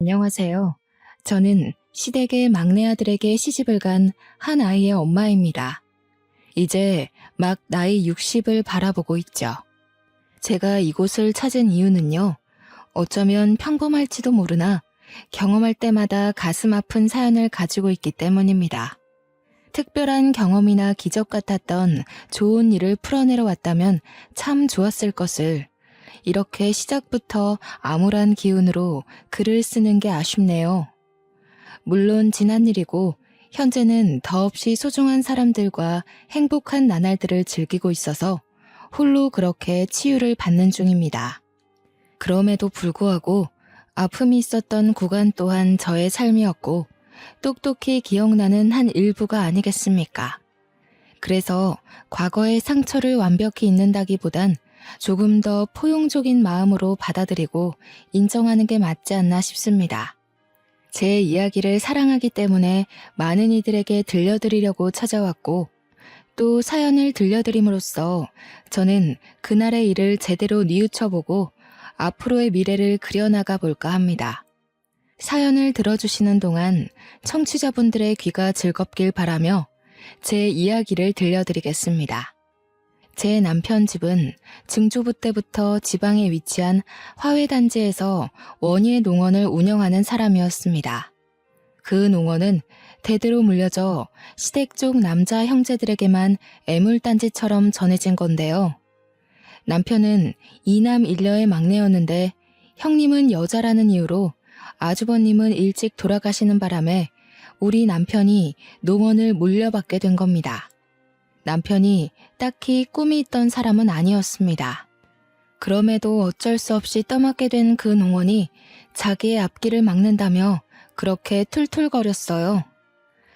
안녕하세요. 저는 시댁의 막내 아들에게 시집을 간 한 아이의 엄마입니다. 이제 막 나이 60을 바라보고 있죠. 제가 이곳을 찾은 이유는요. 어쩌면 평범할지도 모르나 경험할 때마다 가슴 아픈 사연을 가지고 있기 때문입니다. 특별한 경험이나 기적 같았던 좋은 일을 풀어내러 왔다면 참 좋았을 것을 이렇게 시작부터 암울한 기운으로 글을 쓰는 게 아쉽네요. 물론 지난 일이고 현재는 더없이 소중한 사람들과 행복한 나날들을 즐기고 있어서 홀로 그렇게 치유를 받는 중입니다. 그럼에도 불구하고 아픔이 있었던 구간 또한 저의 삶이었고 똑똑히 기억나는 한 일부가 아니겠습니까? 그래서 과거의 상처를 완벽히 잊는다기보단 조금 더 포용적인 마음으로 받아들이고 인정하는 게 맞지 않나 싶습니다. 제 이야기를 사랑하기 때문에 많은 이들에게 들려드리려고 찾아왔고 또 사연을 들려드림으로써 저는 그날의 일을 제대로 뉘우쳐보고 앞으로의 미래를 그려나가 볼까 합니다. 사연을 들어주시는 동안 청취자분들의 귀가 즐겁길 바라며 제 이야기를 들려드리겠습니다. 제 남편 집은 증조부 때부터 지방에 위치한 화훼단지에서 원예 농원을 운영하는 사람이었습니다. 그 농원은 대대로 물려져 시댁 쪽 남자 형제들에게만 애물단지처럼 전해진 건데요. 남편은 이남 일녀의 막내였는데 형님은 여자라는 이유로 아주버님은 일찍 돌아가시는 바람에 우리 남편이 농원을 물려받게 된 겁니다. 남편이 딱히 꿈이 있던 사람은 아니었습니다. 그럼에도 어쩔 수 없이 떠맡게 된 그 농원이 자기의 앞길을 막는다며 그렇게 툴툴거렸어요.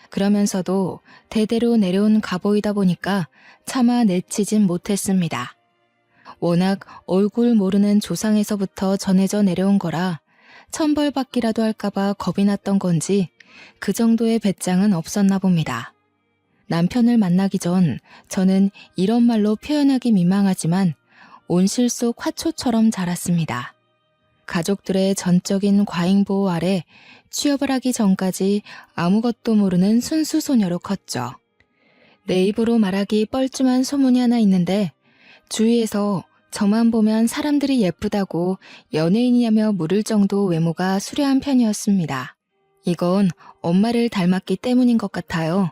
그러면서도 대대로 내려온 가보이다 보니까 차마 내치진 못했습니다. 워낙 얼굴 모르는 조상에서부터 전해져 내려온 거라 천벌받기라도 할까봐 겁이 났던 건지 그 정도의 배짱은 없었나 봅니다. 남편을 만나기 전 저는 이런 말로 표현하기 민망하지만 온실 속 화초처럼 자랐습니다. 가족들의 전적인 과잉보호 아래 취업을 하기 전까지 아무것도 모르는 순수 소녀로 컸죠. 내 입으로 말하기 뻘쭘한 소문이 하나 있는데 주위에서 저만 보면 사람들이 예쁘다고 연예인이냐며 물을 정도 외모가 수려한 편이었습니다. 이건 엄마를 닮았기 때문인 것 같아요.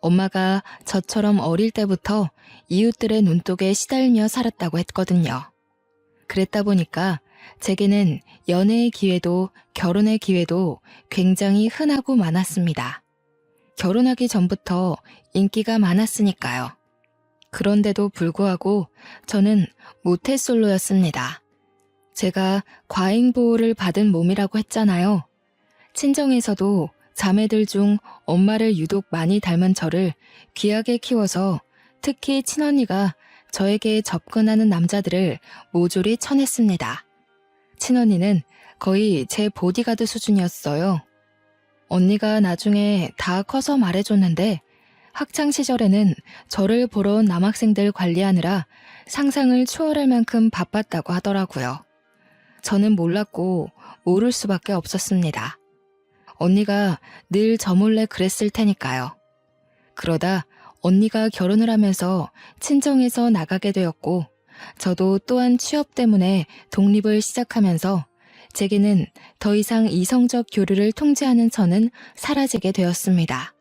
엄마가 저처럼 어릴 때부터 이웃들의 눈독에 시달며 살았다고 했거든요. 그랬다 보니까 제게는 연애의 기회도 결혼의 기회도 굉장히 흔하고 많았습니다. 결혼하기 전부터 인기가 많았으니까요. 그런데도 불구하고 저는 모태솔로였습니다. 제가 과잉보호를 받은 몸이라고 했잖아요. 친정에서도 자매들 중 엄마를 유독 많이 닮은 저를 귀하게 키워서 특히 친언니가 저에게 접근하는 남자들을 모조리 쳐냈습니다. 친언니는 거의 제 보디가드 수준이었어요. 언니가 나중에 다 커서 말해줬는데 학창시절에는 저를 보러 온 남학생들 관리하느라 상상을 초월할 만큼 바빴다고 하더라고요. 저는 몰랐고 모를 수밖에 없었습니다. 언니가 늘 저 몰래 그랬을 테니까요. 그러다 언니가 결혼을 하면서 친정에서 나가게 되었고 저도 또한 취업 때문에 독립을 시작하면서 제게는 더 이상 이성적 교류를 통제하는 선은 사라지게 되었습니다.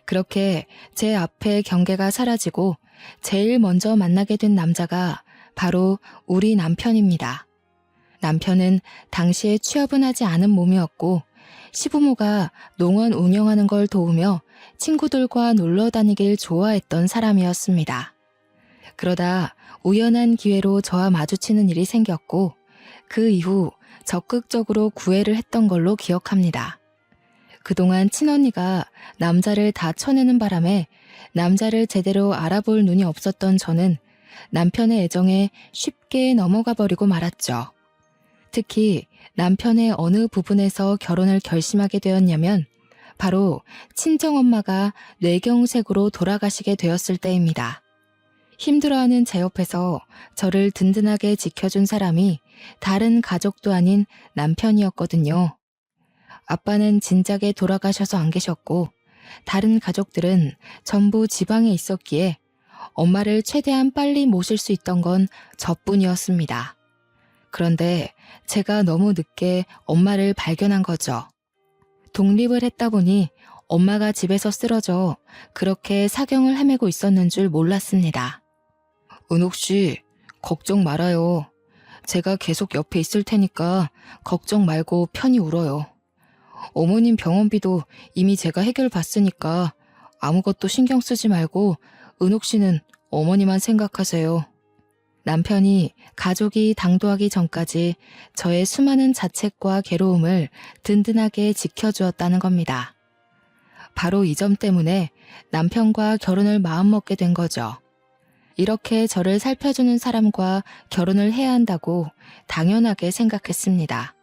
그렇게 제 앞에 경계가 사라지고 제일 먼저 만나게 된 남자가 바로 우리 남편입니다. 남편은 당시에 취업은 하지 않은 몸이었고 시부모가 농원 운영하는 걸 도우며 친구들과 놀러 다니길 좋아했던 사람이었습니다. 그러다 우연한 기회로 저와 마주치는 일이 생겼고 그 이후 적극적으로 구애를 했던 걸로 기억합니다. 그동안 친언니가 남자를 다 쳐내는 바람에 남자를 제대로 알아볼 눈이 없었던 저는 남편의 애정에 쉽게 넘어가 버리고 말았죠. 특히 남편의 어느 부분에서 결혼을 결심하게 되었냐면 바로 친정엄마가 뇌경색으로 돌아가시게 되었을 때입니다. 힘들어하는 제 옆에서 저를 든든하게 지켜준 사람이 다른 가족도 아닌 남편이었거든요. 아빠는 진작에 돌아가셔서 안 계셨고 다른 가족들은 전부 지방에 있었기에 엄마를 최대한 빨리 모실 수 있던 건 저뿐이었습니다. 그런데 제가 너무 늦게 엄마를 발견한 거죠. 독립을 했다 보니 엄마가 집에서 쓰러져 그렇게 사경을 헤매고 있었는 줄 몰랐습니다. 은옥 씨, 걱정 말아요. 제가 계속 옆에 있을 테니까 걱정 말고 편히 울어요. 어머님 병원비도 이미 제가 해결받으니까 아무것도 신경 쓰지 말고 은옥 씨는 어머니만 생각하세요. 남편이 가족이 당도하기 전까지 저의 수많은 자책과 괴로움을 든든하게 지켜주었다는 겁니다. 바로 이 점 때문에 남편과 결혼을 마음먹게 된 거죠. 이렇게 저를 살펴주는 사람과 결혼을 해야 한다고 당연하게 생각했습니다.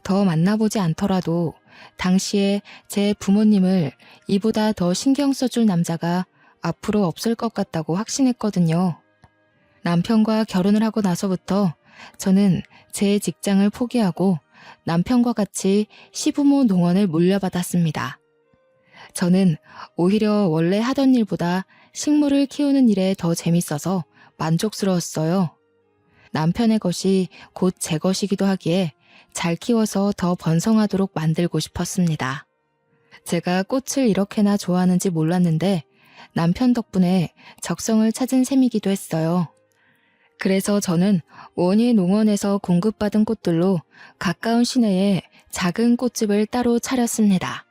더 만나보지 않더라도 당시에 제 부모님을 이보다 더 신경 써줄 남자가 앞으로 없을 것 같다고 확신했거든요. 남편과 결혼을 하고 나서부터 저는 제 직장을 포기하고 남편과 같이 시부모 농원을 물려받았습니다. 저는 오히려 원래 하던 일보다 식물을 키우는 일에 더 재밌어서 만족스러웠어요. 남편의 것이 곧 제 것이기도 하기에 잘 키워서 더 번성하도록 만들고 싶었습니다. 제가 꽃을 이렇게나 좋아하는지 몰랐는데 남편 덕분에 적성을 찾은 셈이기도 했어요. 그래서 저는 원예 농원에서 공급받은 꽃들로 가까운 시내에 작은 꽃집을 따로 차렸습니다.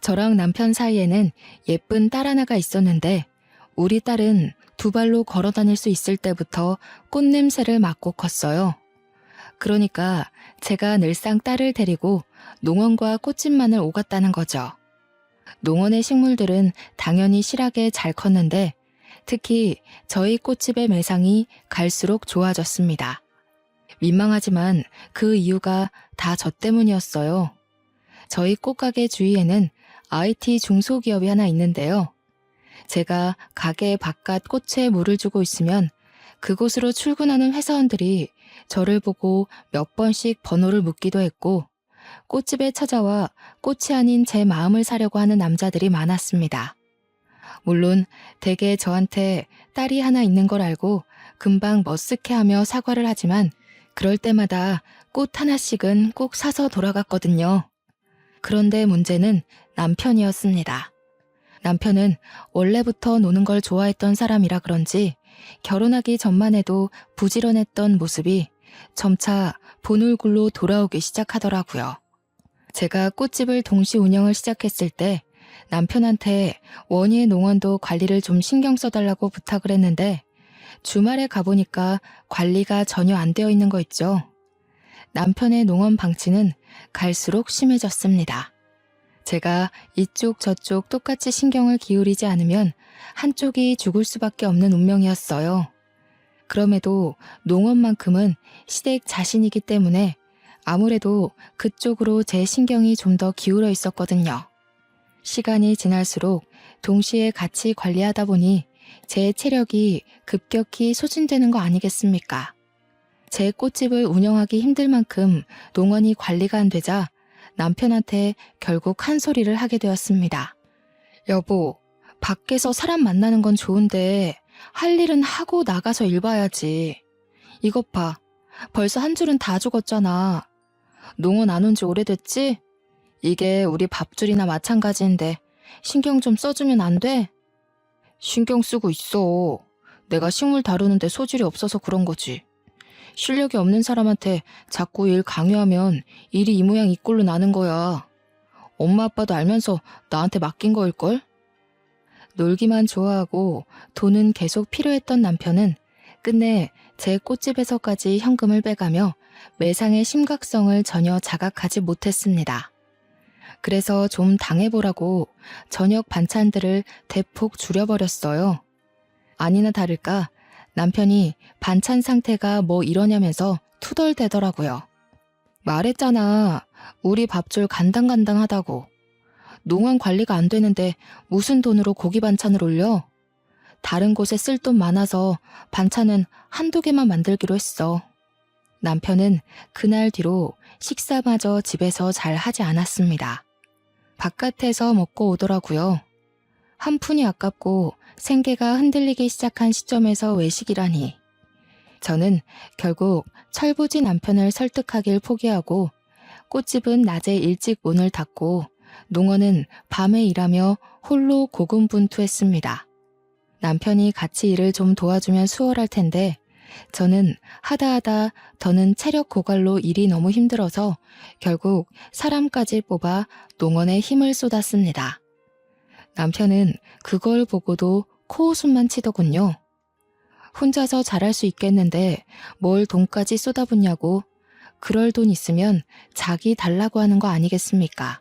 저랑 남편 사이에는 예쁜 딸 하나가 있었는데 우리 딸은 두 발로 걸어 다닐 수 있을 때부터 꽃 냄새를 맡고 컸어요. 그러니까 제가 늘상 딸을 데리고 농원과 꽃집만을 오갔다는 거죠. 농원의 식물들은 당연히 실하게 잘 컸는데 특히 저희 꽃집의 매상이 갈수록 좋아졌습니다. 민망하지만 그 이유가 다 저 때문이었어요. 저희 꽃가게 주위에는 IT 중소기업이 하나 있는데요. 제가 가게 바깥 꽃에 물을 주고 있으면 그곳으로 출근하는 회사원들이 저를 보고 몇 번씩 번호를 묻기도 했고 꽃집에 찾아와 꽃이 아닌 제 마음을 사려고 하는 남자들이 많았습니다. 물론 대개 저한테 딸이 하나 있는 걸 알고 금방 머쓱해하며 사과를 하지만 그럴 때마다 꽃 하나씩은 꼭 사서 돌아갔거든요. 그런데 문제는 남편이었습니다. 남편은 원래부터 노는 걸 좋아했던 사람이라 그런지 결혼하기 전만 해도 부지런했던 모습이 점차 본울굴로 돌아오기 시작하더라고요. 제가 꽃집을 동시 운영을 시작했을 때 남편한테 원예 농원도 관리를 좀 신경 써달라고 부탁을 했는데 주말에 가보니까 관리가 전혀 안 되어 있는 거 있죠. 남편의 농원 방치는 갈수록 심해졌습니다. 제가 이쪽 저쪽 똑같이 신경을 기울이지 않으면 한쪽이 죽을 수밖에 없는 운명이었어요. 그럼에도 농원만큼은 시댁 자신이기 때문에 아무래도 그쪽으로 제 신경이 좀 더 기울어 있었거든요. 시간이 지날수록 동시에 같이 관리하다 보니 제 체력이 급격히 소진되는 거 아니겠습니까? 제 꽃집을 운영하기 힘들 만큼 농원이 관리가 안 되자 남편한테 결국 한 소리를 하게 되었습니다. 여보, 밖에서 사람 만나는 건 좋은데 할 일은 하고 나가서 일 봐야지. 이것 봐, 벌써 한 줄은 다 죽었잖아. 농원 안 온 지 오래됐지? 이게 우리 밥줄이나 마찬가지인데 신경 좀 써주면 안 돼? 신경 쓰고 있어. 내가 식물 다루는데 소질이 없어서 그런 거지. 실력이 없는 사람한테 자꾸 일 강요하면 일이 이 모양 이 꼴로 나는 거야. 엄마 아빠도 알면서 나한테 맡긴 거일걸? 놀기만 좋아하고 돈은 계속 필요했던 남편은 끝내 제 꽃집에서까지 현금을 빼가며 매상의 심각성을 전혀 자각하지 못했습니다. 그래서 좀 당해보라고 저녁 반찬들을 대폭 줄여버렸어요. 아니나 다를까 남편이 반찬 상태가 뭐 이러냐면서 투덜대더라고요. 말했잖아. 우리 밥줄 간당간당하다고. 농원 관리가 안 되는데 무슨 돈으로 고기 반찬을 올려? 다른 곳에 쓸 돈 많아서 반찬은 한두 개만 만들기로 했어. 남편은 그날 뒤로 식사마저 집에서 잘 하지 않았습니다. 바깥에서 먹고 오더라고요. 한 푼이 아깝고 생계가 흔들리기 시작한 시점에서 외식이라니. 저는 결국 철부지 남편을 설득하길 포기하고 꽃집은 낮에 일찍 문을 닫고 농어는 밤에 일하며 홀로 고군분투했습니다. 남편이 같이 일을 좀 도와주면 수월할 텐데 저는 하다하다 더는 체력 고갈로 일이 너무 힘들어서 결국 사람까지 뽑아 농원에 힘을 쏟았습니다. 남편은 그걸 보고도 코웃음만 치더군요. 혼자서 잘할 수 있겠는데 뭘 돈까지 쏟아붓냐고. 그럴 돈 있으면 자기 달라고 하는 거 아니겠습니까?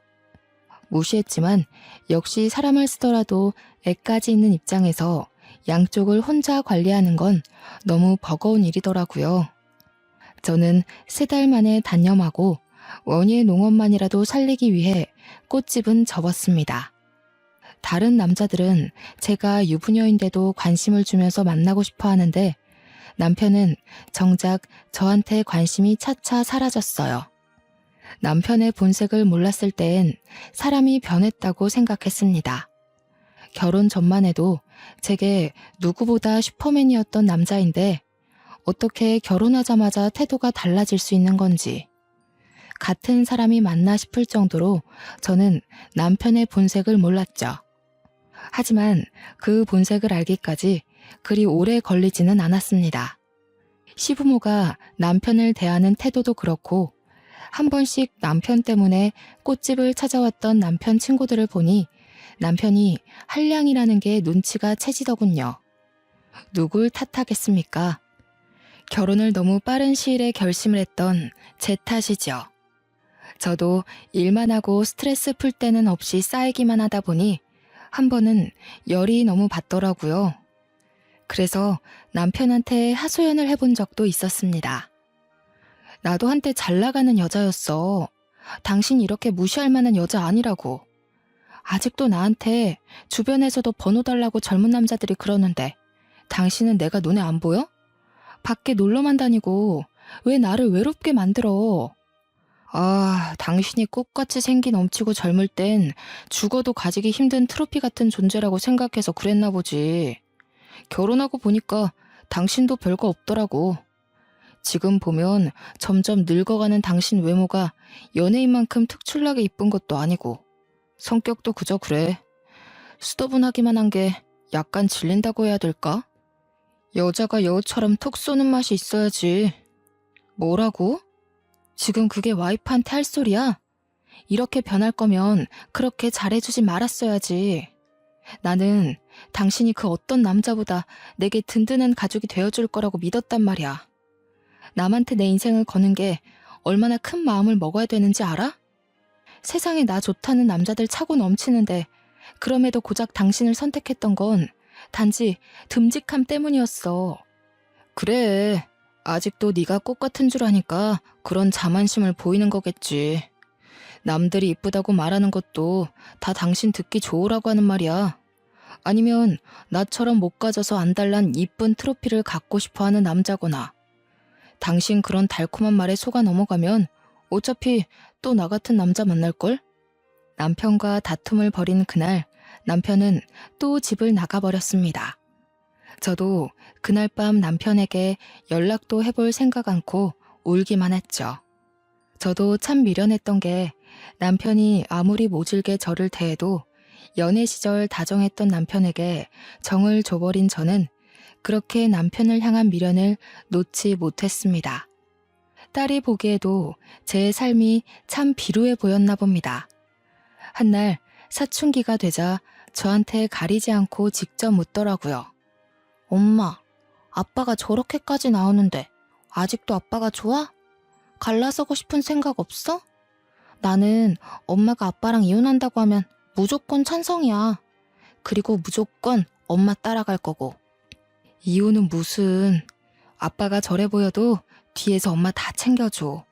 무시했지만 역시 사람을 쓰더라도 애까지 있는 입장에서 양쪽을 혼자 관리하는 건 너무 버거운 일이더라고요. 저는 3달 만에 단념하고 원희의 농원만이라도 살리기 위해 꽃집은 접었습니다. 다른 남자들은 제가 유부녀인데도 관심을 주면서 만나고 싶어 하는데 남편은 정작 저한테 관심이 차차 사라졌어요. 남편의 본색을 몰랐을 땐 사람이 변했다고 생각했습니다. 결혼 전만 해도 제게 누구보다 슈퍼맨이었던 남자인데 어떻게 결혼하자마자 태도가 달라질 수 있는 건지. 같은 사람이 맞나 싶을 정도로 저는 남편의 본색을 몰랐죠. 하지만 그 본색을 알기까지 그리 오래 걸리지는 않았습니다. 시부모가 남편을 대하는 태도도 그렇고 한 번씩 남편 때문에 꽃집을 찾아왔던 남편 친구들을 보니 남편이 한량이라는 게 눈치가 채지더군요. 누굴 탓하겠습니까? 결혼을 너무 빠른 시일에 결심을 했던 제 탓이죠. 저도 일만 하고 스트레스 풀 때는 없이 쌓이기만 하다 보니 한 번은 열이 너무 받더라고요. 그래서 남편한테 하소연을 해본 적도 있었습니다. 나도 한때 잘 나가는 여자였어. 당신 이렇게 무시할 만한 여자 아니라고. 아직도 나한테 주변에서도 번호 달라고 젊은 남자들이 그러는데 당신은 내가 눈에 안 보여? 밖에 놀러만 다니고 왜 나를 외롭게 만들어? 아, 당신이 꽃같이 생기 넘치고 젊을 땐 죽어도 가지기 힘든 트로피 같은 존재라고 생각해서 그랬나 보지. 결혼하고 보니까 당신도 별거 없더라고. 지금 보면 점점 늙어가는 당신 외모가 연예인만큼 특출나게 이쁜 것도 아니고 성격도 그저 그래. 수더분하기만 한 게 약간 질린다고 해야 될까? 여자가 여우처럼 톡 쏘는 맛이 있어야지. 뭐라고? 지금 그게 와이프한테 할 소리야? 이렇게 변할 거면 그렇게 잘해주지 말았어야지. 나는 당신이 그 어떤 남자보다 내게 든든한 가족이 되어줄 거라고 믿었단 말이야. 남한테 내 인생을 거는 게 얼마나 큰 마음을 먹어야 되는지 알아? 세상에 나 좋다는 남자들 차고 넘치는데 그럼에도 고작 당신을 선택했던 건 단지 듬직함 때문이었어. 그래, 아직도 네가 꽃 같은 줄 아니까 그런 자만심을 보이는 거겠지. 남들이 이쁘다고 말하는 것도 다 당신 듣기 좋으라고 하는 말이야. 아니면 나처럼 못 가져서 안달난 이쁜 트로피를 갖고 싶어하는 남자거나. 당신 그런 달콤한 말에 속아 넘어가면 어차피 또 나 같은 남자 만날걸? 남편과 다툼을 벌인 그날 남편은 또 집을 나가버렸습니다. 저도 그날 밤 남편에게 연락도 해볼 생각 않고 울기만 했죠. 저도 참 미련했던 게 남편이 아무리 모질게 저를 대해도 연애 시절 다정했던 남편에게 정을 줘버린 저는 그렇게 남편을 향한 미련을 놓지 못했습니다. 딸이 보기에도 제 삶이 참 비루해 보였나 봅니다. 한날 사춘기가 되자 저한테 가리지 않고 직접 묻더라고요. 엄마, 아빠가 저렇게까지 나오는데 아직도 아빠가 좋아? 갈라서고 싶은 생각 없어? 나는 엄마가 아빠랑 이혼한다고 하면 무조건 찬성이야. 그리고 무조건 엄마 따라갈 거고. 이혼은 무슨. 아빠가 저래 보여도 뒤에서 엄마 다 챙겨줘.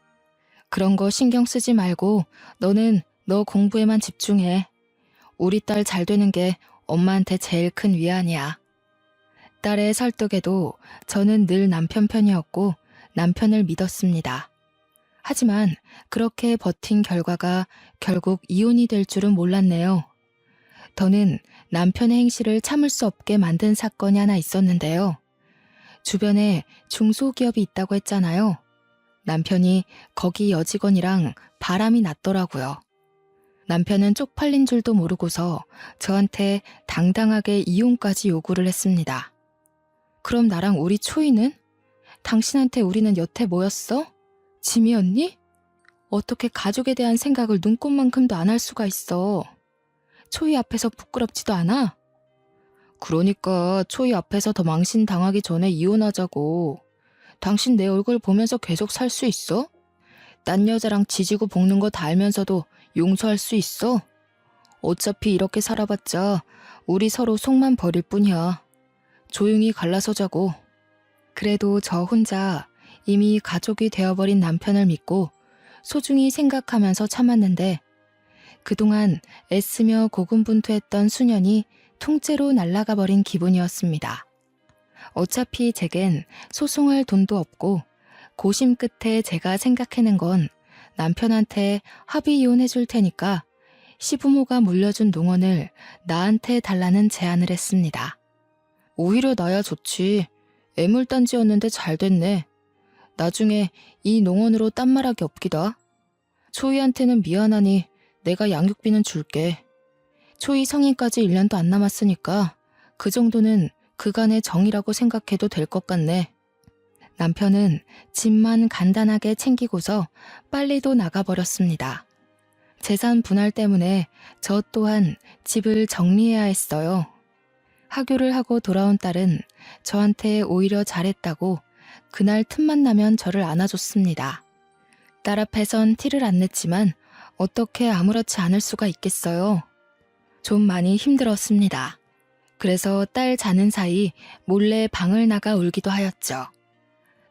그런 거 신경 쓰지 말고 너는 너 공부에만 집중해. 우리 딸 잘 되는 게 엄마한테 제일 큰 위안이야. 딸의 설득에도 저는 늘 남편 편이었고 남편을 믿었습니다. 하지만 그렇게 버틴 결과가 결국 이혼이 될 줄은 몰랐네요. 더는 남편의 행실을 참을 수 없게 만든 사건이 하나 있었는데요. 주변에 중소기업이 있다고 했잖아요. 남편이 거기 여직원이랑 바람이 났더라고요. 남편은 쪽팔린 줄도 모르고서 저한테 당당하게 이혼까지 요구를 했습니다. 그럼 나랑 우리 초이는? 당신한테 우리는 여태 뭐였어? 짐이었니? 어떻게 가족에 대한 생각을 눈꼽만큼도 안 할 수가 있어. 초이 앞에서 부끄럽지도 않아? 그러니까 초이 앞에서 더 망신당하기 전에 이혼하자고. 당신 내 얼굴 보면서 계속 살 수 있어? 딴 여자랑 지지고 볶는 거 다 알면서도 용서할 수 있어? 어차피 이렇게 살아봤자 우리 서로 속만 버릴 뿐이야. 조용히 갈라서자고. 그래도 저 혼자 이미 가족이 되어버린 남편을 믿고 소중히 생각하면서 참았는데 그동안 애쓰며 고군분투했던 수년이 통째로 날아가 버린 기분이었습니다. 어차피 제겐 소송할 돈도 없고 고심 끝에 제가 생각해낸 건 남편한테 합의 이혼해줄 테니까 시부모가 물려준 농원을 나한테 달라는 제안을 했습니다. 오히려 나야 좋지. 애물단지였는데 잘 됐네. 나중에 이 농원으로 딴 말하기 없기다. 초이한테는 미안하니 내가 양육비는 줄게. 초이 성인까지 1년도 안 남았으니까 그 정도는 그간의 정이라고 생각해도 될 것 같네. 남편은 집만 간단하게 챙기고서 빨리도 나가버렸습니다. 재산 분할 때문에 저 또한 집을 정리해야 했어요. 하교를 하고 돌아온 딸은 저한테 오히려 잘했다고 그날 틈만 나면 저를 안아줬습니다. 딸 앞에선 티를 안 냈지만 어떻게 아무렇지 않을 수가 있겠어요. 좀 많이 힘들었습니다. 그래서 딸 자는 사이 몰래 방을 나가 울기도 하였죠.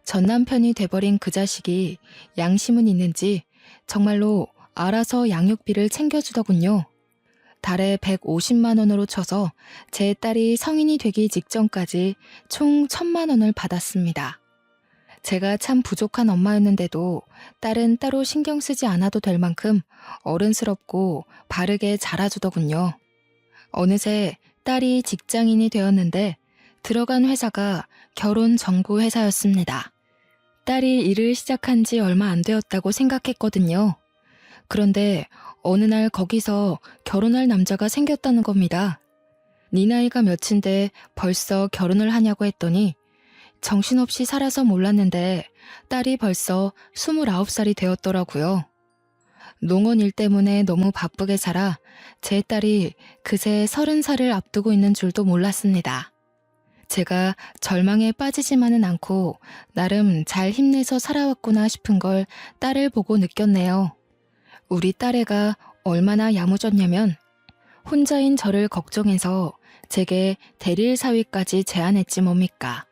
전 남편이 돼버린 그 자식이 양심은 있는지 정말로 알아서 양육비를 챙겨주더군요. 달에 150만 원으로 쳐서 제 딸이 성인이 되기 직전까지 총 1,000만 원을 받았습니다. 제가 참 부족한 엄마였는데도 딸은 따로 신경 쓰지 않아도 될 만큼 어른스럽고 바르게 자라주더군요. 어느새 딸이 직장인이 되었는데 들어간 회사가 결혼 정보 회사였습니다. 딸이 일을 시작한 지 얼마 안 되었다고 생각했거든요. 그런데 어느 날 거기서 결혼할 남자가 생겼다는 겁니다. 네 나이가 몇인데 벌써 결혼을 하냐고 했더니 정신없이 살아서 몰랐는데 딸이 벌써 29살이 되었더라고요. 농원 일 때문에 너무 바쁘게 살아 제 딸이 그새 30살을 앞두고 있는 줄도 몰랐습니다. 제가 절망에 빠지지만은 않고 나름 잘 힘내서 살아왔구나 싶은 걸 딸을 보고 느꼈네요. 우리 딸애가 얼마나 야무졌냐면 혼자인 저를 걱정해서 제게 대릴 사위까지 제안했지 뭡니까.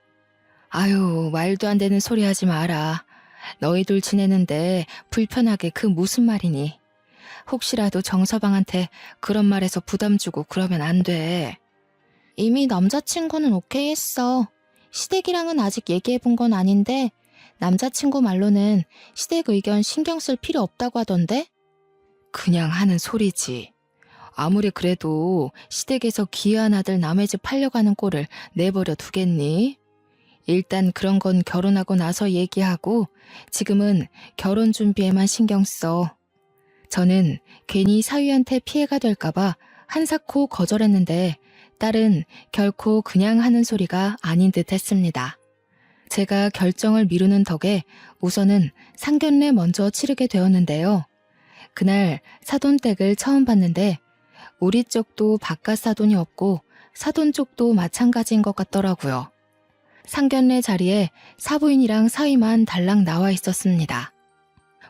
아유, 말도 안 되는 소리 하지 마라. 너희들 지내는데 불편하게 그 무슨 말이니. 혹시라도 정서방한테 그런 말해서 부담 주고 그러면 안 돼. 이미 남자친구는 오케이 했어. 시댁이랑은 아직 얘기해본 건 아닌데 남자친구 말로는 시댁 의견 신경 쓸 필요 없다고 하던데? 그냥 하는 소리지. 아무리 그래도 시댁에서 귀한 아들 남의 집 팔려가는 꼴을 내버려 두겠니? 일단 그런 건 결혼하고 나서 얘기하고 지금은 결혼 준비에만 신경 써. 저는 괜히 사위한테 피해가 될까봐 한사코 거절했는데 딸은 결코 그냥 하는 소리가 아닌 듯 했습니다. 제가 결정을 미루는 덕에 우선은 상견례 먼저 치르게 되었는데요. 그날 사돈댁을 처음 봤는데 우리 쪽도 바깥 사돈이 없고 사돈 쪽도 마찬가지인 것 같더라고요. 상견례 자리에 사부인이랑 사위만 달랑 나와 있었습니다.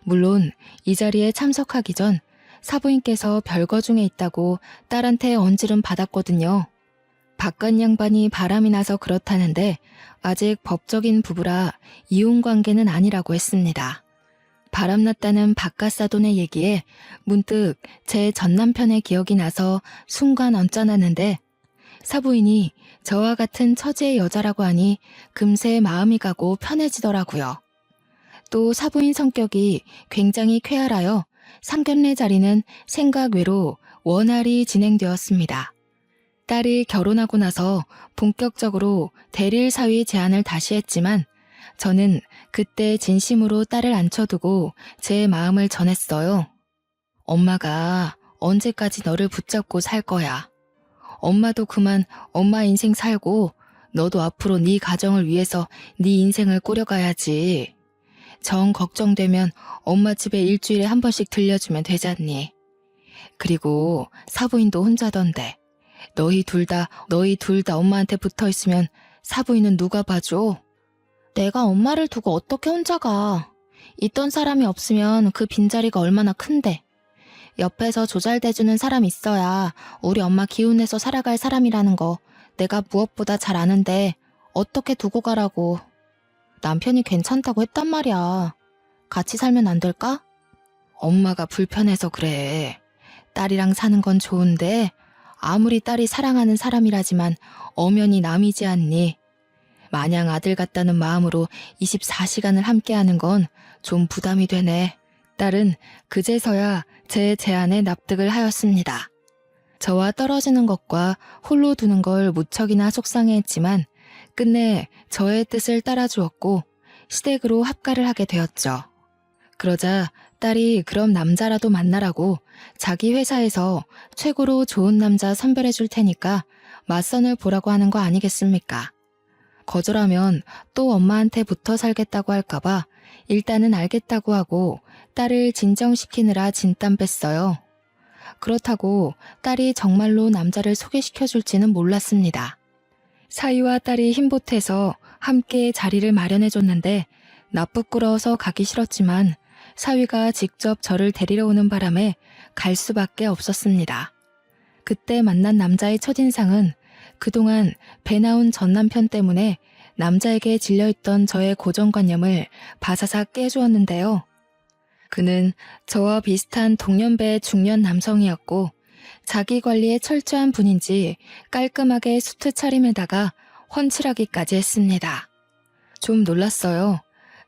물론 이 자리에 참석하기 전 사부인께서 별거 중에 있다고 딸한테 언질은 받았거든요. 바깥 양반이 바람이 나서 그렇다는데 아직 법적인 부부라 이혼 관계는 아니라고 했습니다. 바람났다는 바깥 사돈의 얘기에 문득 제 전남편의 기억이 나서 순간 언짢았는데 사부인이 저와 같은 처지의 여자라고 하니 금세 마음이 가고 편해지더라고요. 또 사부인 성격이 굉장히 쾌활하여 상견례 자리는 생각 외로 원활히 진행되었습니다. 딸이 결혼하고 나서 본격적으로 대릴 사위 제안을 다시 했지만 저는 그때 진심으로 딸을 앉혀두고 제 마음을 전했어요. 엄마가 언제까지 너를 붙잡고 살 거야. 엄마도 그만 엄마 인생 살고 너도 앞으로 네 가정을 위해서 네 인생을 꾸려가야지. 정 걱정되면 엄마 집에 일주일에 한 번씩 들려주면 되잖니. 그리고 사부인도 혼자던데 너희 둘 다 엄마한테 붙어 있으면 사부인은 누가 봐줘? 내가 엄마를 두고 어떻게 혼자 가? 있던 사람이 없으면 그 빈자리가 얼마나 큰데. 옆에서 조잘대주는 사람 있어야 우리 엄마 기운내서 살아갈 사람이라는 거 내가 무엇보다 잘 아는데 어떻게 두고 가라고. 남편이 괜찮다고 했단 말이야. 같이 살면 안 될까? 엄마가 불편해서 그래. 딸이랑 사는 건 좋은데 아무리 딸이 사랑하는 사람이라지만 엄연히 남이지 않니. 마냥 아들 같다는 마음으로 24시간을 함께하는 건 좀 부담이 되네. 딸은 그제서야 제 제안에 납득을 하였습니다. 저와 떨어지는 것과 홀로 두는 걸 무척이나 속상해했지만 끝내 저의 뜻을 따라주었고 시댁으로 합가를 하게 되었죠. 그러자 딸이 그럼 남자라도 만나라고 자기 회사에서 최고로 좋은 남자 선별해 줄 테니까 맞선을 보라고 하는 거 아니겠습니까? 거절하면 또 엄마한테 붙어 살겠다고 할까봐 일단은 알겠다고 하고 딸을 진정시키느라 진땀 뺐어요. 그렇다고 딸이 정말로 남자를 소개시켜줄지는 몰랐습니다. 사위와 딸이 힘보태서 함께 자리를 마련해줬는데 나 부끄러워서 가기 싫었지만 사위가 직접 저를 데리러 오는 바람에 갈 수밖에 없었습니다. 그때 만난 남자의 첫인상은 그동안 배 나온 전남편 때문에 남자에게 질려있던 저의 고정관념을 바사삭 깨주었는데요. 그는 저와 비슷한 동년배 중년 남성이었고 자기 관리에 철저한 분인지 깔끔하게 수트 차림에다가 훤칠하기까지 했습니다. 좀 놀랐어요.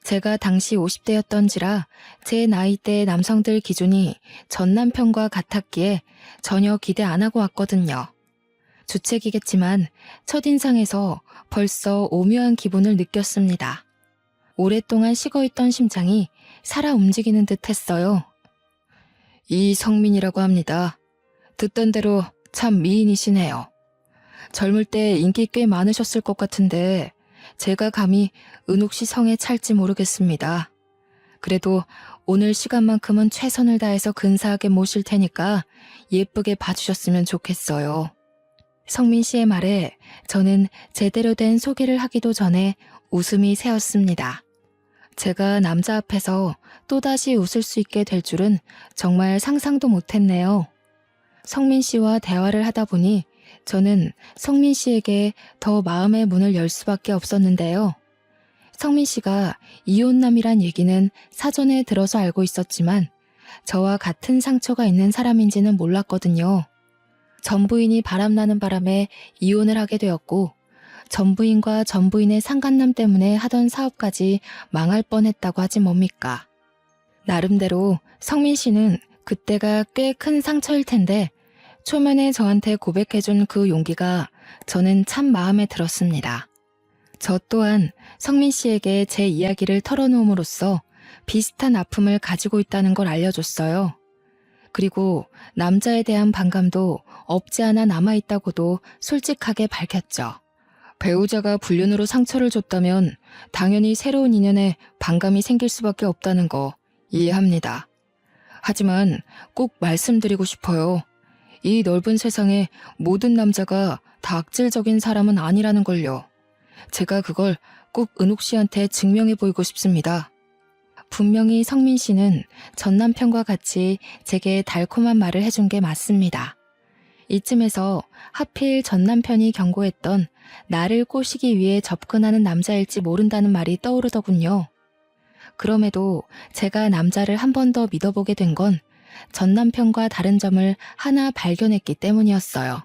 제가 당시 50대였던지라 제 나이대 남성들 기준이 전 남편과 같았기에 전혀 기대 안 하고 왔거든요. 주책이겠지만 첫인상에서 벌써 오묘한 기분을 느꼈습니다. 오랫동안 식어있던 심장이 살아 움직이는 듯 했어요. 이성민이라고 합니다. 듣던 대로 참 미인이시네요. 젊을 때 인기 꽤 많으셨을 것 같은데 제가 감히 은옥 씨 성에 찰지 모르겠습니다. 그래도 오늘 시간만큼은 최선을 다해서 근사하게 모실 테니까 예쁘게 봐주셨으면 좋겠어요. 성민 씨의 말에 저는 제대로 된 소개를 하기도 전에 웃음이 새었습니다. 제가 남자 앞에서 또다시 웃을 수 있게 될 줄은 정말 상상도 못했네요. 성민 씨와 대화를 하다 보니 저는 성민 씨에게 더 마음의 문을 열 수밖에 없었는데요. 성민 씨가 이혼남이란 얘기는 사전에 들어서 알고 있었지만 저와 같은 상처가 있는 사람인지는 몰랐거든요. 전부인이 바람나는 바람에 이혼을 하게 되었고 전부인과 전부인의 상간남 때문에 하던 사업까지 망할 뻔했다고 하지 뭡니까. 나름대로 성민 씨는 그때가 꽤 큰 상처일 텐데 초면에 저한테 고백해준 그 용기가 저는 참 마음에 들었습니다. 저 또한 성민 씨에게 제 이야기를 털어놓음으로써 비슷한 아픔을 가지고 있다는 걸 알려줬어요. 그리고 남자에 대한 반감도 없지 않아 남아있다고도 솔직하게 밝혔죠. 배우자가 불륜으로 상처를 줬다면 당연히 새로운 인연에 반감이 생길 수밖에 없다는 거 이해합니다. 하지만 꼭 말씀드리고 싶어요. 이 넓은 세상에 모든 남자가 다 악질적인 사람은 아니라는 걸요. 제가 그걸 꼭 은옥 씨한테 증명해 보이고 싶습니다. 분명히 성민 씨는 전 남편과 같이 제게 달콤한 말을 해준 게 맞습니다. 이쯤에서 하필 전 남편이 경고했던 나를 꼬시기 위해 접근하는 남자일지 모른다는 말이 떠오르더군요. 그럼에도 제가 남자를 한 번 더 믿어보게 된 건 전 남편과 다른 점을 하나 발견했기 때문이었어요.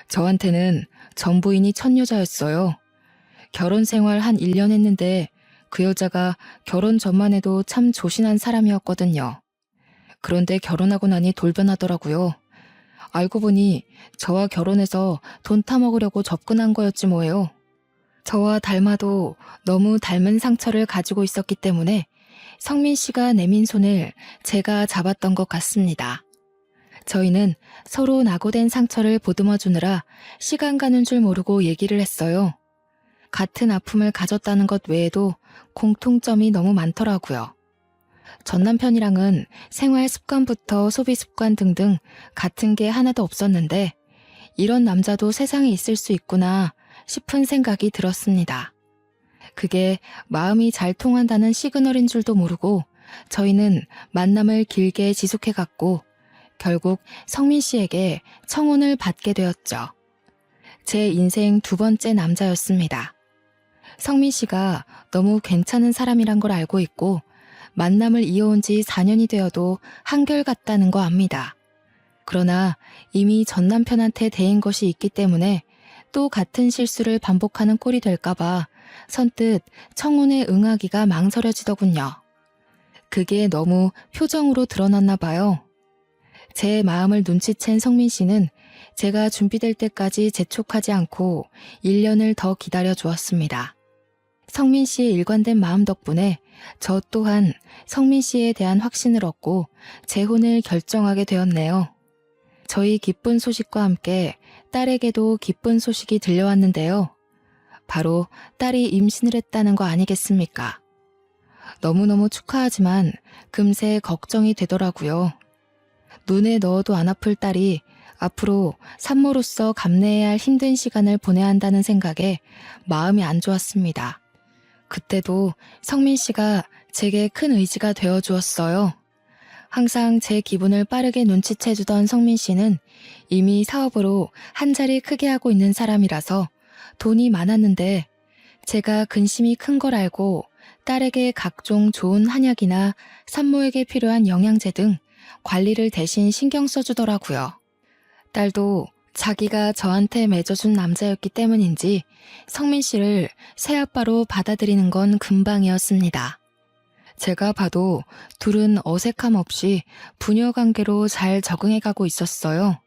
저한테는 전 부인이 첫 여자였어요. 결혼 생활 한 1년 했는데 그 여자가 결혼 전만 해도 참 조신한 사람이었거든요. 그런데 결혼하고 나니 돌변하더라고요. 알고 보니 저와 결혼해서 돈 타먹으려고 접근한 거였지 뭐예요. 저와 닮아도 너무 닮은 상처를 가지고 있었기 때문에 성민 씨가 내민 손을 제가 잡았던 것 같습니다. 저희는 서로 낙오된 상처를 보듬어 주느라 시간 가는 줄 모르고 얘기를 했어요. 같은 아픔을 가졌다는 것 외에도 공통점이 너무 많더라고요. 전 남편이랑은 생활 습관부터 소비 습관 등등 같은 게 하나도 없었는데 이런 남자도 세상에 있을 수 있구나 싶은 생각이 들었습니다. 그게 마음이 잘 통한다는 시그널인 줄도 모르고 저희는 만남을 길게 지속해갔고 결국 성민 씨에게 청혼을 받게 되었죠. 제 인생 두 번째 남자였습니다. 성민 씨가 너무 괜찮은 사람이란 걸 알고 있고 만남을 이어온 지 4년이 되어도 한결같다는 거 압니다. 그러나 이미 전 남편한테 대인 것이 있기 때문에 또 같은 실수를 반복하는 꼴이 될까봐 선뜻 청혼에 응하기가 망설여지더군요. 그게 너무 표정으로 드러났나 봐요. 제 마음을 눈치챈 성민 씨는 제가 준비될 때까지 재촉하지 않고 1년을 더 기다려 주었습니다. 성민 씨의 일관된 마음 덕분에 저 또한 성민 씨에 대한 확신을 얻고 재혼을 결정하게 되었네요. 저희 기쁜 소식과 함께 딸에게도 기쁜 소식이 들려왔는데요. 바로 딸이 임신을 했다는 거 아니겠습니까? 너무너무 축하하지만 금세 걱정이 되더라고요. 눈에 넣어도 안 아플 딸이 앞으로 산모로서 감내해야 할 힘든 시간을 보내야 한다는 생각에 마음이 안 좋았습니다. 그때도 성민 씨가 제게 큰 의지가 되어 주었어요. 항상 제 기분을 빠르게 눈치채주던 성민 씨는 이미 사업으로 한 자리 크게 하고 있는 사람이라서 돈이 많았는데 제가 근심이 큰 걸 알고 딸에게 각종 좋은 한약이나 산모에게 필요한 영양제 등 관리를 대신 신경 써주더라고요. 딸도 자기가 저한테 맺어준 남자였기 때문인지 성민 씨를 새아빠로 받아들이는 건 금방이었습니다. 제가 봐도 둘은 어색함 없이 부녀 관계로 잘 적응해가고 있었어요.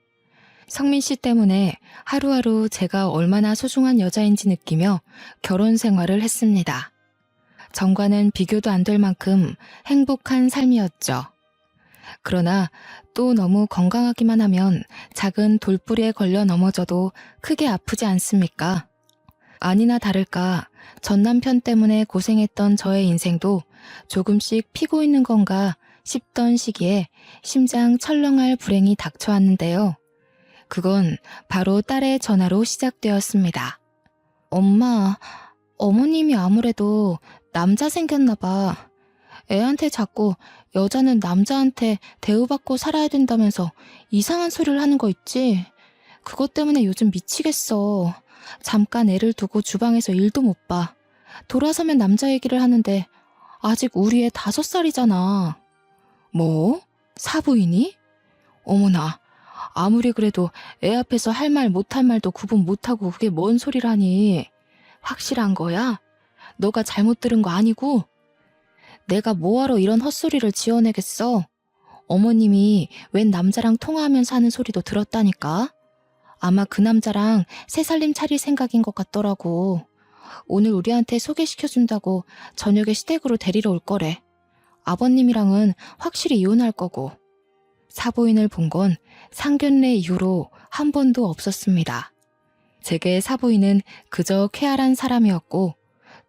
성민 씨 때문에 하루하루 제가 얼마나 소중한 여자인지 느끼며 결혼 생활을 했습니다. 전과는 비교도 안 될 만큼 행복한 삶이었죠. 그러나 또 너무 건강하기만 하면 작은 돌부리에 걸려 넘어져도 크게 아프지 않습니까? 아니나 다를까 전 남편 때문에 고생했던 저의 인생도 조금씩 피고 있는 건가 싶던 시기에 심장 철렁할 불행이 닥쳐왔는데요. 그건 바로 딸의 전화로 시작되었습니다. 엄마, 어머님이 아무래도 남자 생겼나 봐. 애한테 자꾸 여자는 남자한테 대우받고 살아야 된다면서 이상한 소리를 하는 거 있지? 그것 때문에 요즘 미치겠어. 잠깐 애를 두고 주방에서 일도 못 봐. 돌아서면 남자 얘기를 하는데 아직 우리 애 5살이잖아. 뭐? 사부인이? 어머나, 아무리 그래도 애 앞에서 할 말 못할 말도 구분 못하고 그게 뭔 소리라니. 확실한 거야? 너가 잘못 들은 거 아니고? 내가 뭐하러 이런 헛소리를 지어내겠어? 어머님이 웬 남자랑 통화하면서 하는 소리도 들었다니까? 아마 그 남자랑 새 살림 차릴 생각인 것 같더라고. 오늘 우리한테 소개시켜준다고 저녁에 시댁으로 데리러 올 거래. 아버님이랑은 확실히 이혼할 거고. 사부인을 본 건 상견례 이후로 한 번도 없었습니다. 제게 사부인은 그저 쾌활한 사람이었고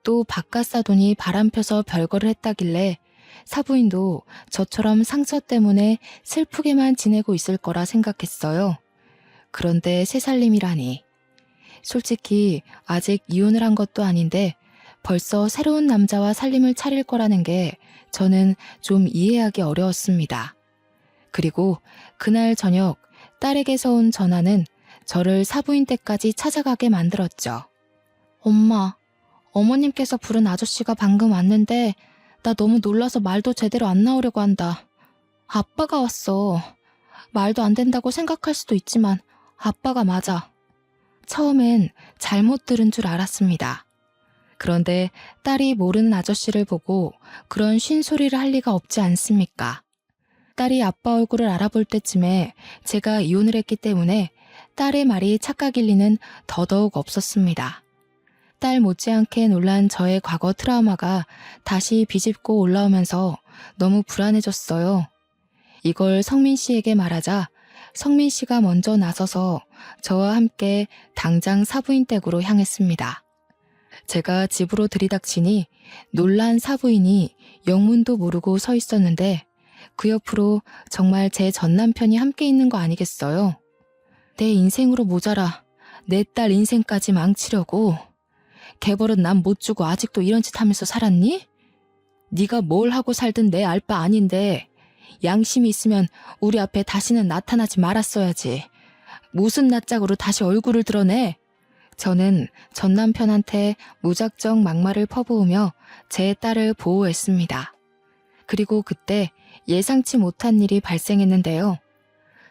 또 바깥 사돈이 바람펴서 별거를 했다길래 사부인도 저처럼 상처 때문에 슬프게만 지내고 있을 거라 생각했어요. 그런데 새살림이라니. 솔직히 아직 이혼을 한 것도 아닌데 벌써 새로운 남자와 살림을 차릴 거라는 게 저는 좀 이해하기 어려웠습니다. 그리고 그날 저녁 딸에게서 온 전화는 저를 사부인 댁까지 찾아가게 만들었죠. 엄마, 어머님께서 부른 아저씨가 방금 왔는데 나 너무 놀라서 말도 제대로 안 나오려고 한다. 아빠가 왔어. 말도 안 된다고 생각할 수도 있지만 아빠가 맞아. 처음엔 잘못 들은 줄 알았습니다. 그런데 딸이 모르는 아저씨를 보고 그런 쉰소리를 할 리가 없지 않습니까? 딸이 아빠 얼굴을 알아볼 때쯤에 제가 이혼을 했기 때문에 딸의 말이 착각일 리는 더더욱 없었습니다. 딸 못지않게 놀란 저의 과거 트라우마가 다시 비집고 올라오면서 너무 불안해졌어요. 이걸 성민 씨에게 말하자 성민 씨가 먼저 나서서 저와 함께 당장 사부인 댁으로 향했습니다. 제가 집으로 들이닥치니 놀란 사부인이 영문도 모르고 서 있었는데 그 옆으로 정말 제 전남편이 함께 있는 거 아니겠어요? 내 인생으로 모자라 내 딸 인생까지 망치려고 개벌은 남 못 주고 아직도 이런 짓 하면서 살았니? 네가 뭘 하고 살든 내 알 바 아닌데 양심이 있으면 우리 앞에 다시는 나타나지 말았어야지. 무슨 낯짝으로 다시 얼굴을 드러내? 저는 전 남편한테 무작정 막말을 퍼부으며 제 딸을 보호했습니다. 그리고 그때 예상치 못한 일이 발생했는데요.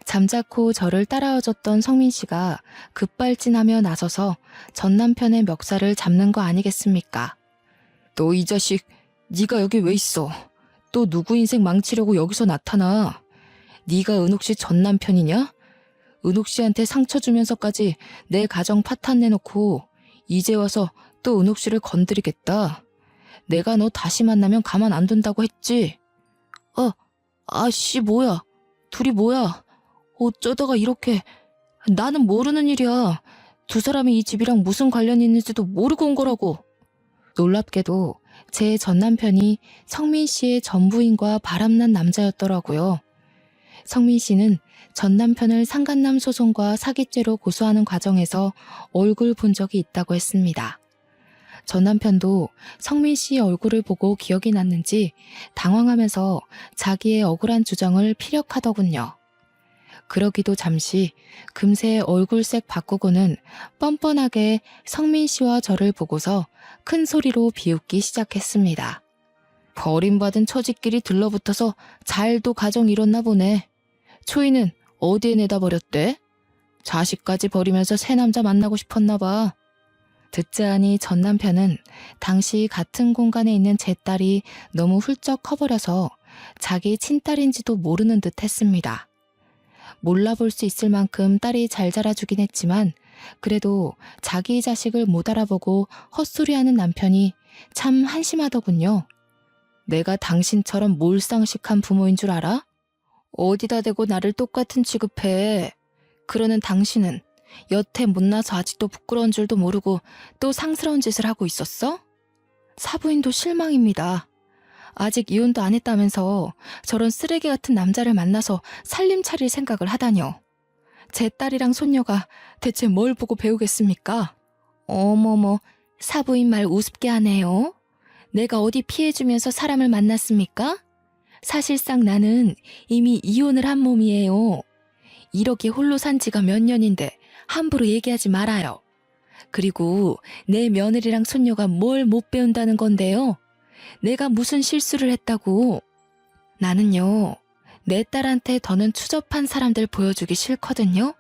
잠자코 저를 따라와줬던 성민 씨가 급발진하며 나서서 전 남편의 멱살을 잡는 거 아니겠습니까? 너 이 자식, 네가 여기 왜 있어? 또 누구 인생 망치려고 여기서 나타나? 네가 은옥 씨 전 남편이냐? 은옥 씨한테 상처 주면서까지 내 가정 파탄 내놓고 이제 와서 또 은옥 씨를 건드리겠다. 내가 너 다시 만나면 가만 안 둔다고 했지? 아씨 뭐야? 둘이 뭐야? 어쩌다가 이렇게... 나는 모르는 일이야. 두 사람이 이 집이랑 무슨 관련이 있는지도 모르고 온 거라고. 놀랍게도 제 전남편이 성민 씨의 전부인과 바람난 남자였더라고요. 성민 씨는 전남편을 상간남 소송과 사기죄로 고소하는 과정에서 얼굴 본 적이 있다고 했습니다. 전남편도 성민 씨의 얼굴을 보고 기억이 났는지 당황하면서 자기의 억울한 주장을 피력하더군요. 그러기도 잠시 금세 얼굴색 바꾸고는 뻔뻔하게 성민 씨와 저를 보고서 큰 소리로 비웃기 시작했습니다. 버림받은 처지끼리 들러붙어서 잘도 가정 이뤘나 보네. 초이는 어디에 내다 버렸대? 자식까지 버리면서 새 남자 만나고 싶었나 봐. 듣자하니 전 남편은 당시 같은 공간에 있는 제 딸이 너무 훌쩍 커버려서 자기 친딸인지도 모르는 듯 했습니다. 몰라볼 수 있을 만큼 딸이 잘 자라주긴 했지만 그래도 자기 자식을 못 알아보고 헛소리하는 남편이 참 한심하더군요. 내가 당신처럼 몰상식한 부모인 줄 알아? 어디다 대고 나를 똑같은 취급해. 그러는 당신은 여태 못나서 아직도 부끄러운 줄도 모르고 또 상스러운 짓을 하고 있었어? 사부인도 실망입니다. 아직 이혼도 안 했다면서 저런 쓰레기 같은 남자를 만나서 살림 차릴 생각을 하다뇨. 제 딸이랑 손녀가 대체 뭘 보고 배우겠습니까? 어머머, 사부인 말 우습게 하네요. 내가 어디 피해주면서 사람을 만났습니까? 사실상 나는 이미 이혼을 한 몸이에요. 이렇게 홀로 산 지가 몇 년인데 함부로 얘기하지 말아요. 그리고 내 며느리랑 손녀가 뭘 못 배운다는 건데요. 내가 무슨 실수를 했다고. 나는요, 내 딸한테 더는 추접한 사람들 보여주기 싫거든요.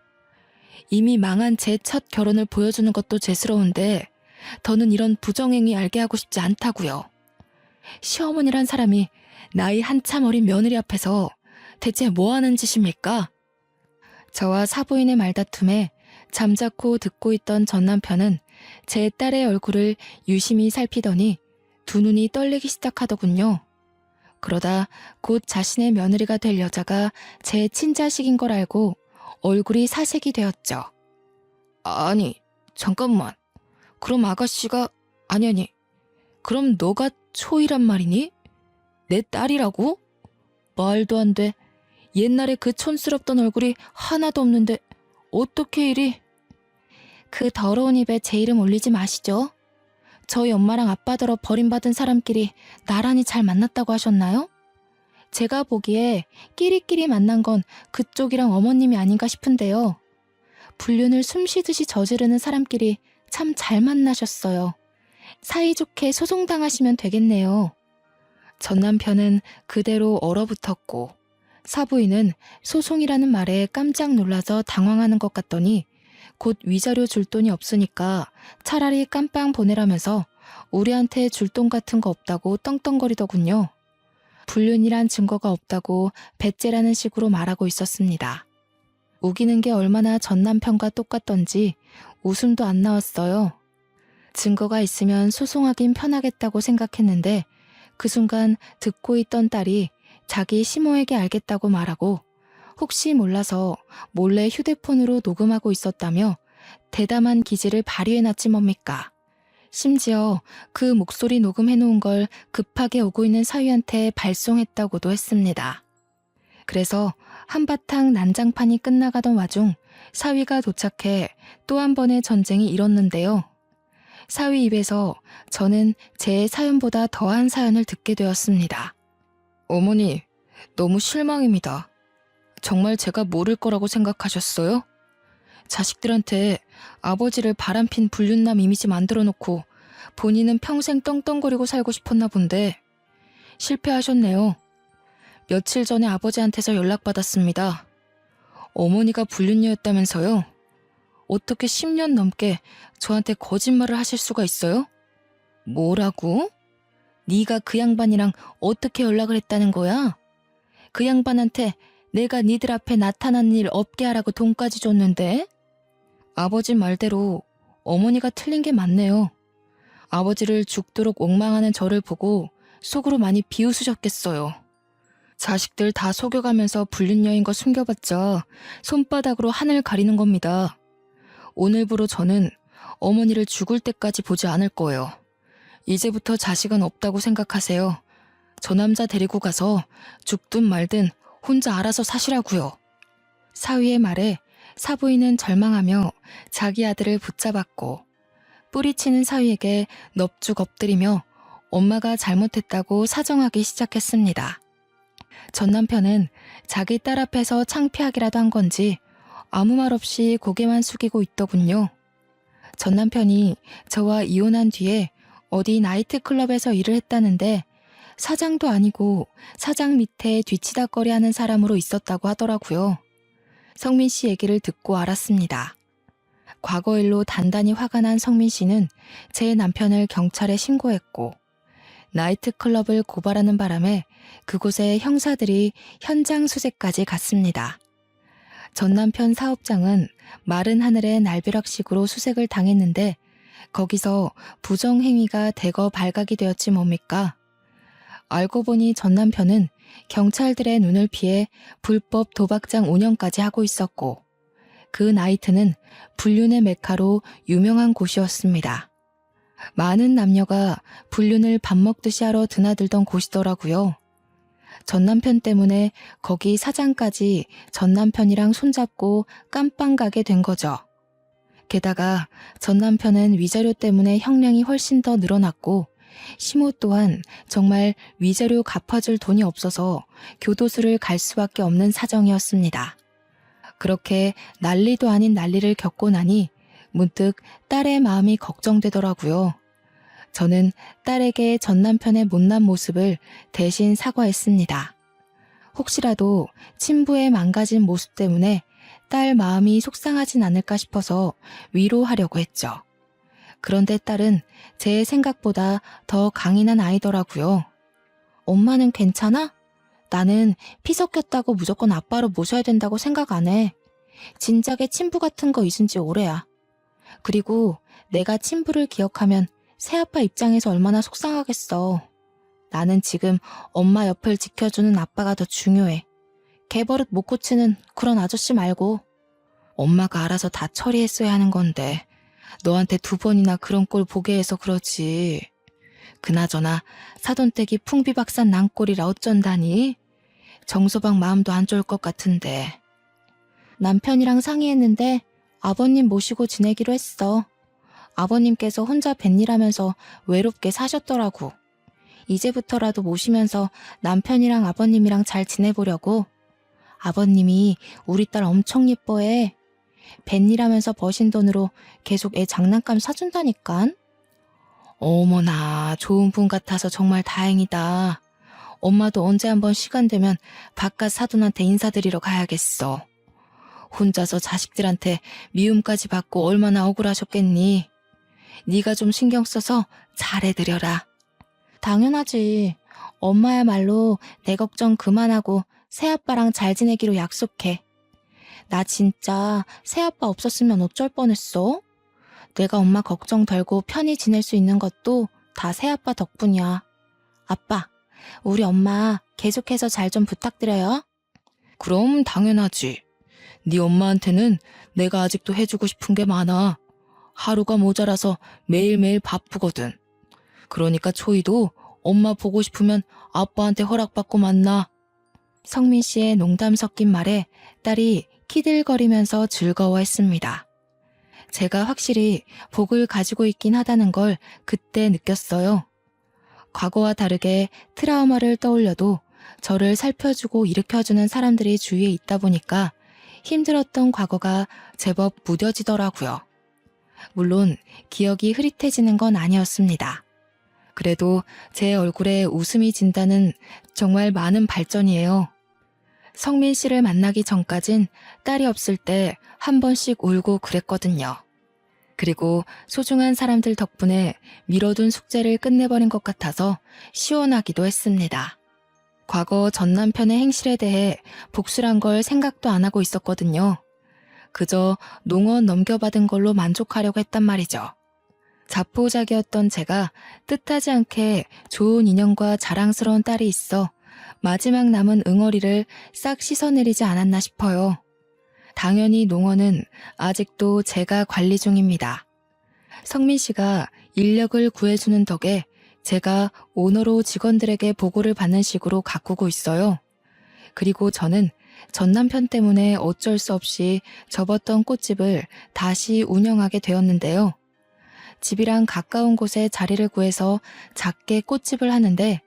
이미 망한 제 첫 결혼을 보여주는 것도 죄스러운데 더는 이런 부정행위 알게 하고 싶지 않다고요. 시어머니란 사람이 나이 한참 어린 며느리 앞에서 대체 뭐 하는 짓입니까? 저와 사부인의 말다툼에 잠자코 듣고 있던 전 남편은 제 딸의 얼굴을 유심히 살피더니 두 눈이 떨리기 시작하더군요. 그러다 곧 자신의 며느리가 될 여자가 제 친자식인 걸 알고 얼굴이 사색이 되었죠. 아니, 잠깐만. 그럼 아가씨가... 아니. 그럼 너가 초이란 말이니? 내 딸이라고? 말도 안 돼. 옛날에 그 촌스럽던 얼굴이 하나도 없는데 어떻게 이리... 그 더러운 입에 제 이름 올리지 마시죠. 저희 엄마랑 아빠더러 버림받은 사람끼리 나란히 잘 만났다고 하셨나요? 제가 보기에 끼리끼리 만난 건 그쪽이랑 어머님이 아닌가 싶은데요. 불륜을 숨쉬듯이 저지르는 사람끼리 참 잘 만나셨어요. 사이좋게 소송당하시면 되겠네요. 전 남편은 그대로 얼어붙었고 사부인은 소송이라는 말에 깜짝 놀라서 당황하는 것 같더니 곧 위자료 줄 돈이 없으니까 차라리 깜빵 보내라면서 우리한테 줄 돈 같은 거 없다고 떵떵거리더군요. 불륜이란 증거가 없다고 배째라는 식으로 말하고 있었습니다. 우기는 게 얼마나 전 남편과 똑같던지 웃음도 안 나왔어요. 증거가 있으면 소송하긴 편하겠다고 생각했는데 그 순간 듣고 있던 딸이 자기 시모에게 알겠다고 말하고 혹시 몰라서 몰래 휴대폰으로 녹음하고 있었다며 대담한 기질을 발휘해놨지 뭡니까. 심지어 그 목소리 녹음해놓은 걸 급하게 오고 있는 사위한테 발송했다고도 했습니다. 그래서 한바탕 난장판이 끝나가던 와중 사위가 도착해 또 한 번의 전쟁이 일었는데요. 사위 입에서 저는 제 사연보다 더한 사연을 듣게 되었습니다. 어머니, 너무 실망입니다. 정말 제가 모를 거라고 생각하셨어요? 자식들한테 아버지를 바람핀 불륜남 이미지 만들어 놓고 본인은 평생 떵떵거리고 살고 싶었나 본데 실패하셨네요. 며칠 전에 아버지한테서 연락받았습니다. 어머니가 불륜녀였다면서요? 어떻게 10년 넘게 저한테 거짓말을 하실 수가 있어요? 뭐라고? 네가 그 양반이랑 어떻게 연락을 했다는 거야? 그 양반한테 내가 니들 앞에 나타나는 일 없게 하라고 돈까지 줬는데? 아버지 말대로 어머니가 틀린 게 맞네요. 아버지를 죽도록 옥망하는 저를 보고 속으로 많이 비웃으셨겠어요. 자식들 다 속여가면서 불륜녀인 거 숨겨봤자 손바닥으로 하늘 가리는 겁니다. 오늘부로 저는 어머니를 죽을 때까지 보지 않을 거예요. 이제부터 자식은 없다고 생각하세요. 저 남자 데리고 가서 죽든 말든 혼자 알아서 사시라고요. 사위의 말에 사부인은 절망하며 자기 아들을 붙잡았고 뿌리치는 사위에게 넙죽 엎드리며 엄마가 잘못했다고 사정하기 시작했습니다. 전 남편은 자기 딸 앞에서 창피하기라도 한 건지 아무 말 없이 고개만 숙이고 있더군요. 전 남편이 저와 이혼한 뒤에 어디 나이트클럽에서 일을 했다는데 사장도 아니고 사장 밑에 뒤치다꺼리하는 사람으로 있었다고 하더라고요. 성민 씨 얘기를 듣고 알았습니다. 과거 일로 단단히 화가 난 성민 씨는 제 남편을 경찰에 신고했고 나이트클럽을 고발하는 바람에 그곳에 형사들이 현장 수색까지 갔습니다. 전 남편 사업장은 마른 하늘의 날벼락식으로 수색을 당했는데 거기서 부정행위가 대거 발각이 되었지 뭡니까? 알고 보니 전 남편은 경찰들의 눈을 피해 불법 도박장 운영까지 하고 있었고 그 나이트는 불륜의 메카로 유명한 곳이었습니다. 많은 남녀가 불륜을 밥 먹듯이 하러 드나들던 곳이더라고요. 전 남편 때문에 거기 사장까지 전 남편이랑 손잡고 깜빵 가게 된 거죠. 게다가 전 남편은 위자료 때문에 형량이 훨씬 더 늘어났고 시모 또한 정말 위자료 갚아줄 돈이 없어서 교도소를 갈 수밖에 없는 사정이었습니다. 그렇게 난리도 아닌 난리를 겪고 나니 문득 딸의 마음이 걱정되더라고요. 저는 딸에게 전 남편의 못난 모습을 대신 사과했습니다. 혹시라도 친부의 망가진 모습 때문에 딸 마음이 속상하진 않을까 싶어서 위로하려고 했죠. 그런데 딸은 제 생각보다 더 강인한 아이더라고요. 엄마는 괜찮아? 나는 피 섞였다고 무조건 아빠로 모셔야 된다고 생각 안 해. 진작에 친부 같은 거 잊은 지 오래야. 그리고 내가 친부를 기억하면 새아빠 입장에서 얼마나 속상하겠어. 나는 지금 엄마 옆을 지켜주는 아빠가 더 중요해. 개버릇 못 고치는 그런 아저씨 말고. 엄마가 알아서 다 처리했어야 하는 건데 너한테 2번이나 그런 꼴 보게 해서 그러지. 그나저나 사돈댁이 풍비박산 난 꼴이라 어쩐다니? 정소방 마음도 안 좋을 것 같은데. 남편이랑 상의했는데 아버님 모시고 지내기로 했어. 아버님께서 혼자 뱃일하면서 외롭게 사셨더라고. 이제부터라도 모시면서 남편이랑 아버님이랑 잘 지내보려고. 아버님이 우리 딸 엄청 예뻐해. 뱃일하면서 버신 돈으로 계속 애 장난감 사준다니깐. 어머나, 좋은 분 같아서 정말 다행이다. 엄마도 언제 한번 시간 되면 바깥 사돈한테 인사드리러 가야겠어. 혼자서 자식들한테 미움까지 받고 얼마나 억울하셨겠니. 네가 좀 신경 써서 잘해드려라. 당연하지. 엄마야말로 내 걱정 그만하고 새아빠랑 잘 지내기로 약속해. 나 진짜 새아빠 없었으면 어쩔 뻔했어? 내가 엄마 걱정 덜고 편히 지낼 수 있는 것도 다 새아빠 덕분이야. 아빠, 우리 엄마 계속해서 잘 좀 부탁드려요. 그럼 당연하지. 네 엄마한테는 내가 아직도 해주고 싶은 게 많아. 하루가 모자라서 매일매일 바쁘거든. 그러니까 초이도 엄마 보고 싶으면 아빠한테 허락받고 만나. 성민 씨의 농담 섞인 말에 딸이 키들거리면서 즐거워했습니다. 제가 확실히 복을 가지고 있긴 하다는 걸 그때 느꼈어요. 과거와 다르게 트라우마를 떠올려도 저를 살펴주고 일으켜주는 사람들이 주위에 있다 보니까 힘들었던 과거가 제법 무뎌지더라고요. 물론 기억이 흐릿해지는 건 아니었습니다. 그래도 제 얼굴에 웃음이 진다는 정말 많은 발전이에요. 성민 씨를 만나기 전까진 딸이 없을 때 한 번씩 울고 그랬거든요. 그리고 소중한 사람들 덕분에 미뤄둔 숙제를 끝내버린 것 같아서 시원하기도 했습니다. 과거 전 남편의 행실에 대해 복수란 걸 생각도 안 하고 있었거든요. 그저 농원 넘겨받은 걸로 만족하려고 했단 말이죠. 자포자기였던 제가 뜻하지 않게 좋은 인연과 자랑스러운 딸이 있어 마지막 남은 응어리를 싹 씻어내리지 않았나 싶어요. 당연히 농원은 아직도 제가 관리 중입니다. 성민 씨가 인력을 구해주는 덕에 제가 오너로 직원들에게 보고를 받는 식으로 가꾸고 있어요. 그리고 저는 전 남편 때문에 어쩔 수 없이 접었던 꽃집을 다시 운영하게 되었는데요. 집이랑 가까운 곳에 자리를 구해서 작게 꽃집을 하는데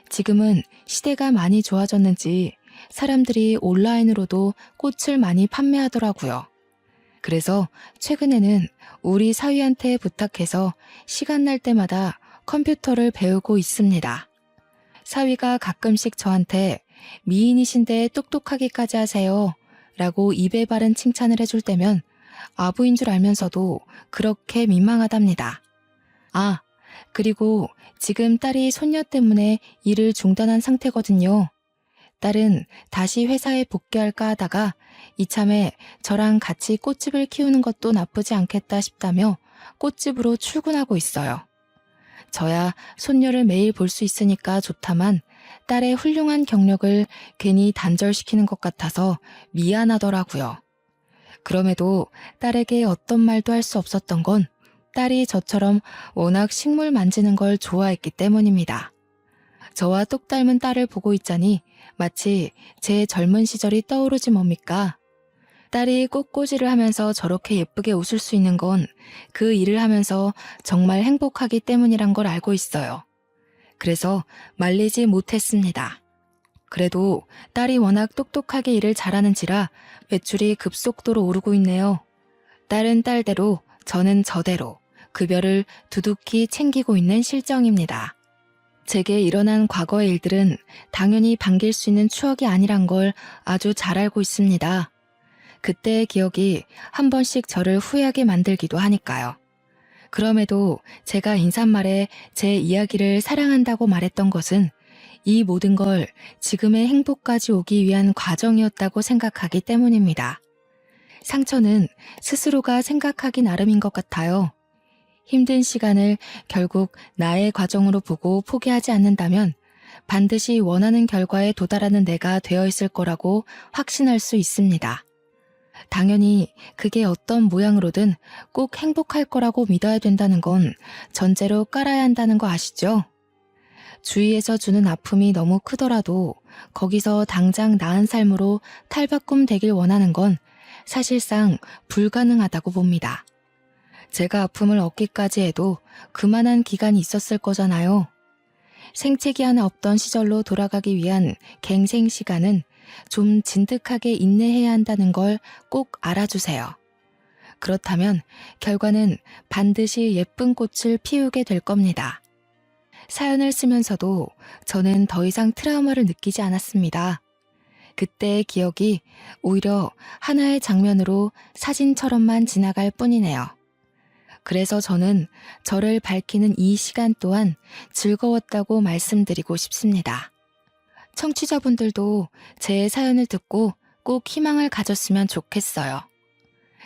지금은 시대가 많이 좋아졌는지 사람들이 온라인으로도 꽃을 많이 판매하더라고요. 그래서 최근에는 우리 사위한테 부탁해서 시간 날 때마다 컴퓨터를 배우고 있습니다. 사위가 가끔씩 저한테 미인이신데 똑똑하기까지 하세요 라고 입에 바른 칭찬을 해줄 때면 아부인 줄 알면서도 그렇게 민망하답니다. 아, 그리고 지금 딸이 손녀 때문에 일을 중단한 상태거든요. 딸은 다시 회사에 복귀할까 하다가 이참에 저랑 같이 꽃집을 키우는 것도 나쁘지 않겠다 싶다며 꽃집으로 출근하고 있어요. 저야 손녀를 매일 볼 수 있으니까 좋다만 딸의 훌륭한 경력을 괜히 단절시키는 것 같아서 미안하더라고요. 그럼에도 딸에게 어떤 말도 할 수 없었던 건 딸이 저처럼 워낙 식물 만지는 걸 좋아했기 때문입니다. 저와 똑 닮은 딸을 보고 있자니 마치 제 젊은 시절이 떠오르지 뭡니까? 딸이 꽃꽂이를 하면서 저렇게 예쁘게 웃을 수 있는 건 그 일을 하면서 정말 행복하기 때문이란 걸 알고 있어요. 그래서 말리지 못했습니다. 그래도 딸이 워낙 똑똑하게 일을 잘하는지라 매출이 급속도로 오르고 있네요. 딸은 딸대로 저는 저대로 급여를 두둑히 챙기고 있는 실정입니다. 제게 일어난 과거의 일들은 당연히 반길 수 있는 추억이 아니란 걸 아주 잘 알고 있습니다. 그때의 기억이 한 번씩 저를 후회하게 만들기도 하니까요. 그럼에도 제가 인사말에 제 이야기를 사랑한다고 말했던 것은 이 모든 걸 지금의 행복까지 오기 위한 과정이었다고 생각하기 때문입니다. 상처는 스스로가 생각하기 나름인 것 같아요. 힘든 시간을 결국 나의 과정으로 보고 포기하지 않는다면 반드시 원하는 결과에 도달하는 내가 되어 있을 거라고 확신할 수 있습니다. 당연히 그게 어떤 모양으로든 꼭 행복할 거라고 믿어야 된다는 건 전제로 깔아야 한다는 거 아시죠? 주위에서 주는 아픔이 너무 크더라도 거기서 당장 나은 삶으로 탈바꿈 되길 원하는 건 사실상 불가능하다고 봅니다. 제가 아픔을 얻기까지 해도 그만한 기간이 있었을 거잖아요. 생채기 하나 없던 시절로 돌아가기 위한 갱생 시간은 좀 진득하게 인내해야 한다는 걸 꼭 알아주세요. 그렇다면 결과는 반드시 예쁜 꽃을 피우게 될 겁니다. 사연을 쓰면서도 저는 더 이상 트라우마를 느끼지 않았습니다. 그때의 기억이 오히려 하나의 장면으로 사진처럼만 지나갈 뿐이네요. 그래서 저는 저를 밝히는 이 시간 또한 즐거웠다고 말씀드리고 싶습니다. 청취자분들도 제 사연을 듣고 꼭 희망을 가졌으면 좋겠어요.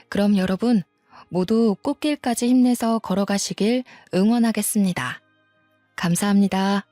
그럼 여러분 모두 꽃길까지 힘내서 걸어가시길 응원하겠습니다. 감사합니다.